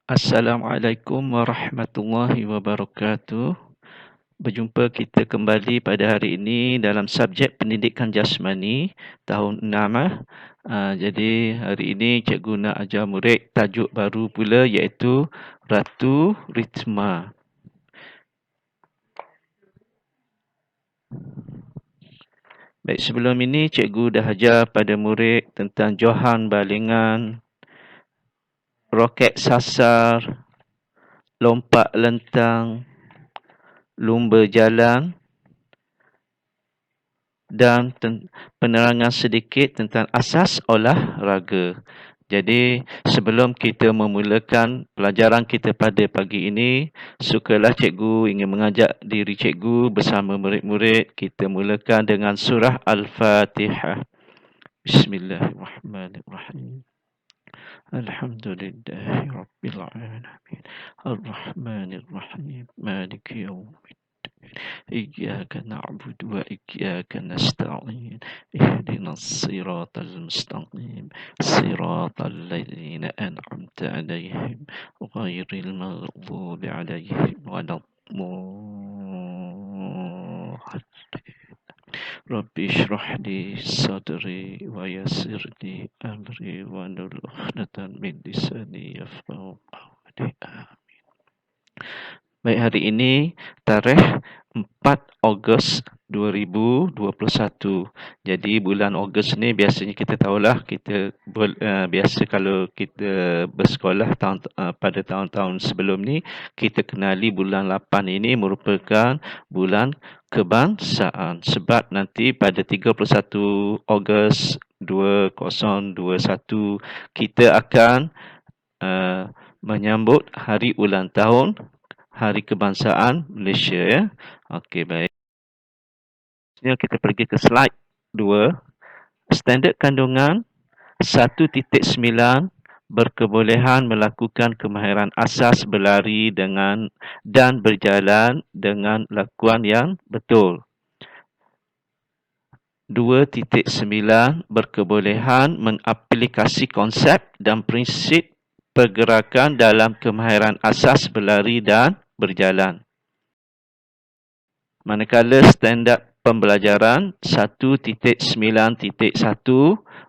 Assalamualaikum warahmatullahi wabarakatuh. Berjumpa kita kembali pada hari ini dalam subjek pendidikan jasmani tahun 6. Jadi hari ini cikgu nak ajar murid tajuk baru pula iaitu Ratu Ritma. Baik, sebelum ini cikgu dah ajar pada murid tentang johan balingan, roket sasar, lompat lentang, lumba jalan dan penerangan sedikit tentang asas olahraga. Jadi sebelum kita memulakan pelajaran kita pada pagi ini, sukalah cikgu ingin mengajak diri cikgu bersama murid-murid kita mulakan dengan surah Al-Fatihah. Bismillahirrahmanirrahim. Alhamdulillahi Rabbil Alamin. Ar-Rahmanir-Rahim. Maliki yawmiddin. إياك نعبد وإياك نستعين اهدنا الصراط المستقيم صراط الذين أنعمت عليهم غير المغضوب عليهم ولا الضالين رب اشرح لي صدري ويسر لي أمري واحلل عقدة من لساني يفقهوا قولي آمين. Baik, hari ini tarikh 4 Ogos 2021. Jadi bulan Ogos ni biasanya kita tahulah kita biasa kalau kita bersekolah pada tahun-tahun sebelum ni kita kenali bulan 8 ini merupakan bulan kebangsaan sebab nanti pada 31 Ogos 2021 kita akan menyambut hari ulang tahun Hari Kebangsaan Malaysia, ya. Okey, baik. Kita pergi ke slide 2. Standard kandungan 1.9 berkebolehan melakukan kemahiran asas berlari dan berjalan dengan lakuan yang betul. 2.9 berkebolehan mengaplikasi konsep dan prinsip pergerakan dalam kemahiran asas berlari dan berjalan. Manakala standard pembelajaran 1.9.1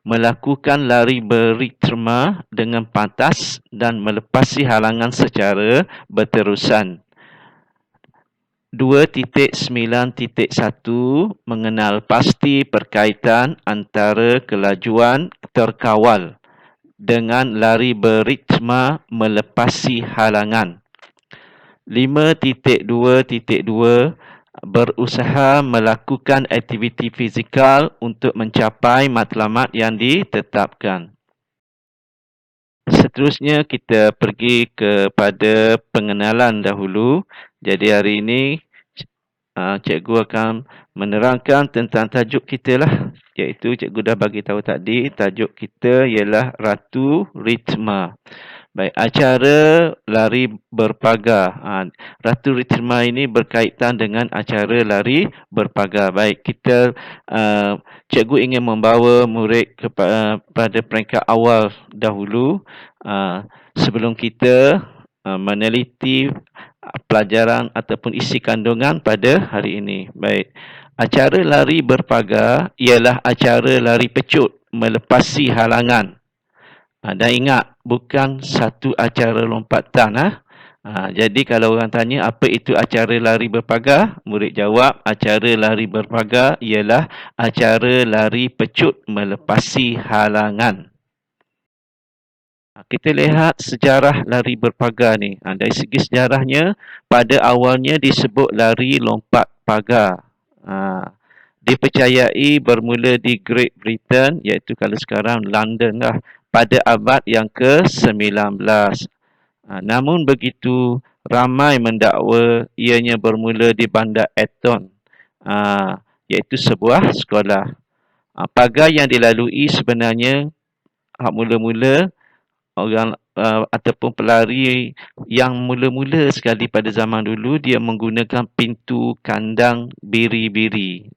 melakukan lari beritma dengan pantas dan melepasi halangan secara berterusan. 2.9.1 mengenal pasti perkaitan antara kelajuan terkawal dengan lari beritma melepasi halangan. 5.2.2 berusaha melakukan aktiviti fizikal untuk mencapai matlamat yang ditetapkan. Seterusnya kita pergi kepada pengenalan dahulu. Jadi hari ini cikgu akan menerangkan tentang tajuk kita lah. Iaitu cikgu dah bagi tahu tadi, tajuk kita ialah Ratu Ritma. Baik, acara lari berpagar. Ratu Ritma ini berkaitan dengan acara lari berpagar. Baik, cikgu ingin membawa murid pada peringkat awal dahulu sebelum kita meneliti pelajaran ataupun isi kandungan pada hari ini. Baik, acara lari berpagar ialah acara lari pecut melepasi halangan. Dan ingat, bukan satu acara lompatan. Jadi kalau orang tanya apa itu acara lari berpagar, murid jawab acara lari berpagar ialah acara lari pecut melepasi halangan. Kita lihat sejarah lari berpagar ni. Dari segi sejarahnya, pada awalnya disebut lari lompat pagar. Dipercayai bermula di Great Britain, iaitu kalau sekarang London lah, pada abad yang ke-19. Namun begitu, ramai mendakwa ianya bermula di Bandar Eton, iaitu sebuah sekolah. Pagar yang dilalui sebenarnya mula-mula ataupun pelari yang mula-mula sekali pada zaman dulu, dia menggunakan pintu kandang biri-biri.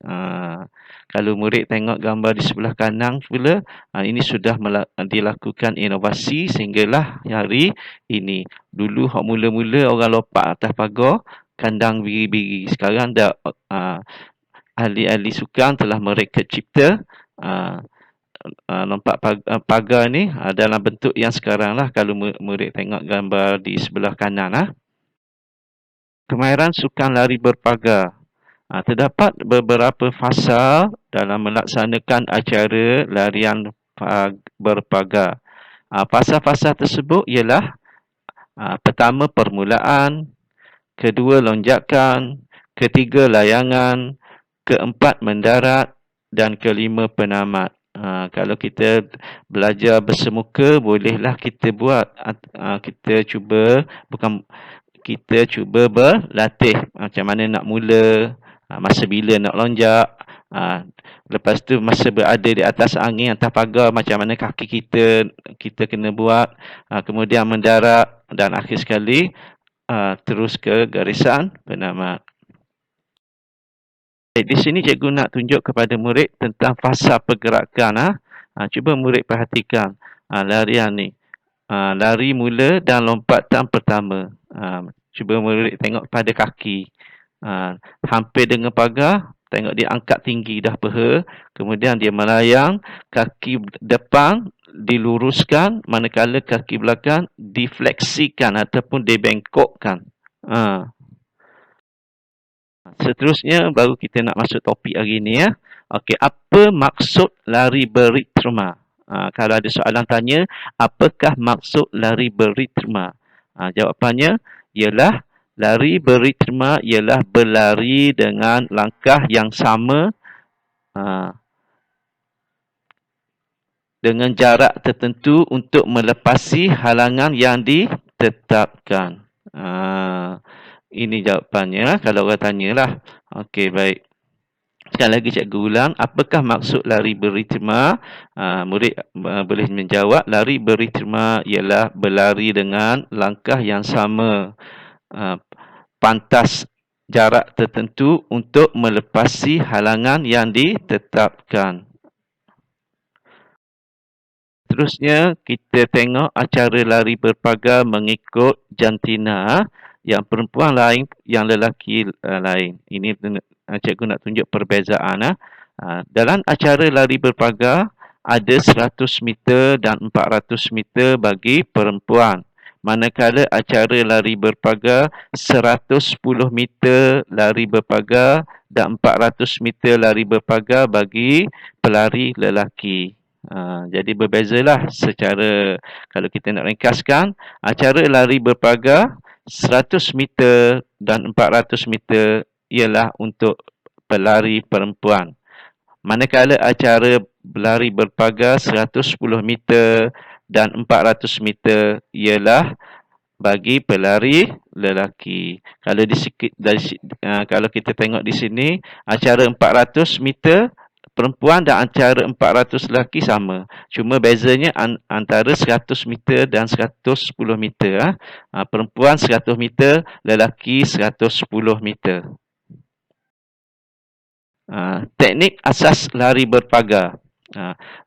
Kalau murid tengok gambar di sebelah kanan pula, ini sudah dilakukan inovasi sehinggalah hari ini. Dulu mula-mula orang lompat atas pagar kandang biri-biri. Sekarang dah ahli-ahli sukan telah mereka cipta lompat pagar ni dalam bentuk yang sekarang lah. Kalau murid tengok gambar di sebelah kanan. Kemahiran sukan lari berpagar. Terdapat beberapa fasa dalam melaksanakan acara larian berpagar. Fasa-fasa tersebut ialah pertama permulaan, kedua lonjakan, ketiga layangan, keempat mendarat dan kelima penamat. Kalau kita belajar bersemuka, bolehlah kita buat. Kita cuba berlatih macam mana nak mula, masa bila nak lonjak, lepas tu masa berada di atas angin, atas pagar, macam mana kaki kita kena buat, kemudian mendarat dan akhir sekali terus ke garisan penamat. Di sini cikgu nak tunjuk kepada murid tentang fasa pergerakan. Cuba murid perhatikan larian ni. Lari mula dan lompatan pertama. Cuba murid tengok pada kaki. Hampir dengan pagar, tengok dia angkat tinggi dah peha. Kemudian dia melayang, kaki depan diluruskan, manakala kaki belakang difleksikan ataupun dibengkokkan. Seterusnya baru kita nak masuk topik hari ni. Okey, apa maksud lari beritma? Kalau ada soalan tanya, apakah maksud lari beritma? Jawapannya ialah lari beritma ialah berlari dengan langkah yang sama dengan jarak tertentu untuk melepasi halangan yang ditetapkan. Ini jawapannya kalau orang tanyalah. Okey, baik. Sekali lagi cikgu ulang, apakah maksud lari beritma? Murid boleh menjawab, lari beritma ialah berlari dengan langkah yang sama, pantas jarak tertentu untuk melepasi halangan yang ditetapkan. Seterusnya, kita tengok acara lari berpagar mengikut jantina. Yang perempuan lain, yang lelaki lain. Ini cikgu nak tunjuk perbezaan. Dalam acara lari berpagar, ada 100 meter dan 400 meter bagi perempuan. Manakala acara lari berpagar, 110 meter lari berpagar dan 400 meter lari berpagar bagi pelari lelaki. Jadi berbezalah secara, kalau kita nak ringkaskan, acara lari berpagar 100 meter dan 400 meter ialah untuk pelari perempuan. Manakala acara berlari berpagar 110 meter dan 400 meter ialah bagi pelari lelaki. Kalau kita tengok di sini, acara 400 meter perempuan dan acara 400 lelaki sama. Cuma bezanya antara 100 meter dan 110 meter. Perempuan 100 meter, lelaki 110 meter. Teknik asas lari berpagar.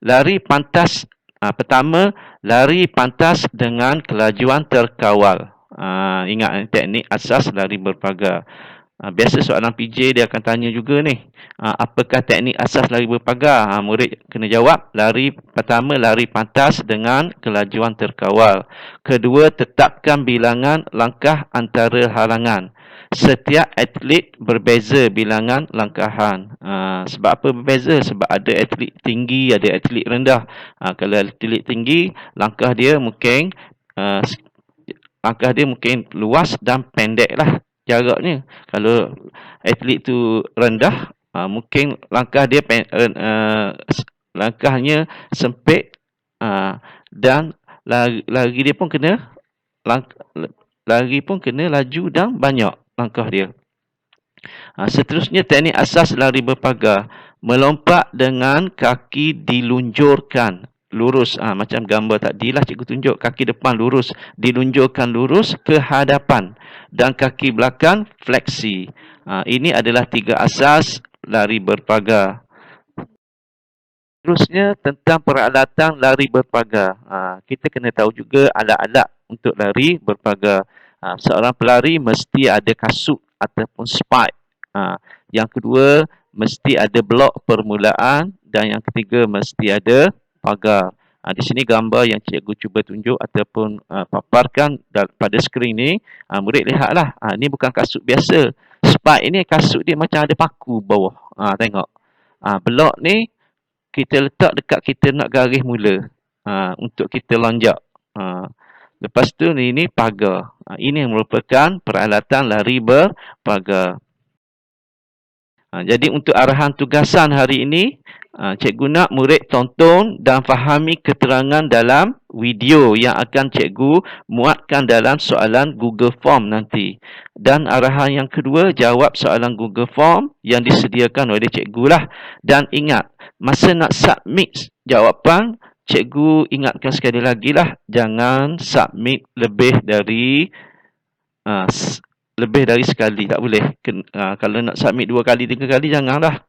Lari pantas. Pertama, lari pantas dengan kelajuan terkawal. Ingat teknik asas lari berpagar. Biasa soalan PJ dia akan tanya juga ni, apakah teknik asas lari berpagar? Murid kena jawab. Pertama, lari pantas dengan kelajuan terkawal. Kedua, tetapkan bilangan langkah antara halangan. Setiap atlet berbeza bilangan langkahan. Sebab apa berbeza? Sebab ada atlet tinggi, ada atlet rendah. Kalau atlet tinggi, langkah dia mungkin luas dan pendek lah jaraknya. Kalau atlet tu rendah, mungkin langkahnya sempit, dan lari dia pun kena laju dan banyak langkah dia. Seterusnya, teknik asas lari berpagar. Melompat dengan kaki dilunjurkan. lurus. Macam gambar tadi lah cikgu tunjuk, kaki depan lurus, dilunjurkan lurus ke hadapan, dan kaki belakang fleksi. Ini adalah 3 asas lari berpagar. Terusnya tentang peralatan lari berpagar. Kita kena tahu juga alat-alat untuk lari berpagar. Seorang pelari mesti ada kasut ataupun spike. Yang kedua, mesti ada blok permulaan, dan yang ketiga mesti ada pagar. Di sini gambar yang cikgu cuba tunjuk ataupun paparkan pada skrin ni. Murid lihatlah, ini bukan kasut biasa. Spike ini kasut dia macam ada paku bawah. Tengok. Blok ni kita letak dekat kita nak garis mula, untuk kita lonjak. Lepas tu ini pagar. Ini merupakan peralatan lari berpagar. Jadi untuk arahan tugasan hari ini, cikgu nak murid tonton dan fahami keterangan dalam video yang akan cikgu muatkan dalam soalan Google Form nanti. Dan arahan yang kedua, jawab soalan Google Form yang disediakan oleh cikgu lah. Dan ingat, masa nak submit jawapan, cikgu ingatkan sekali lagi lah, jangan submit lebih dari sekali, tak boleh. Kalau nak submit 2 kali, 3 kali, janganlah.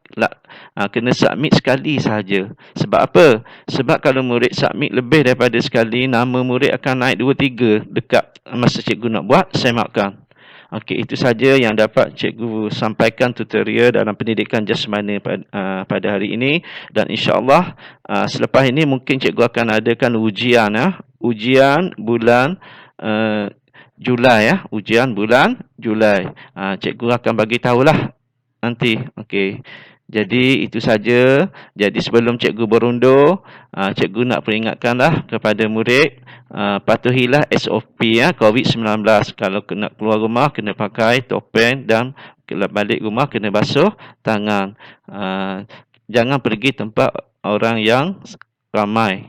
Kena submit sekali sahaja. Sebab apa? Sebab kalau murid submit lebih daripada sekali, nama murid akan naik 2, 3 dekat masa cikgu nak buat semakan. Okey, itu saja yang dapat cikgu sampaikan tutorial dalam pendidikan jasmani pada hari ini. Dan insya-Allah selepas ini mungkin cikgu akan adakan ujian, ujian bulan Julai, ujian bulan Julai. Cikgu akan bagi tahulah nanti. Okey. Jadi itu saja. Jadi sebelum cikgu berundur, cikgu nak peringatkanlah kepada murid, patuhilah SOP COVID-19. Kalau nak keluar rumah kena pakai topeng, dan kalau balik rumah kena basuh tangan. Jangan pergi tempat orang yang ramai,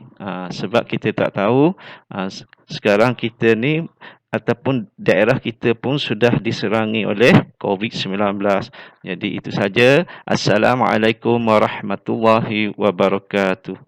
sebab kita tak tahu sekarang kita ni ataupun daerah kita pun sudah diserangi oleh COVID-19. Jadi itu saja. Assalamualaikum warahmatullahi wabarakatuh.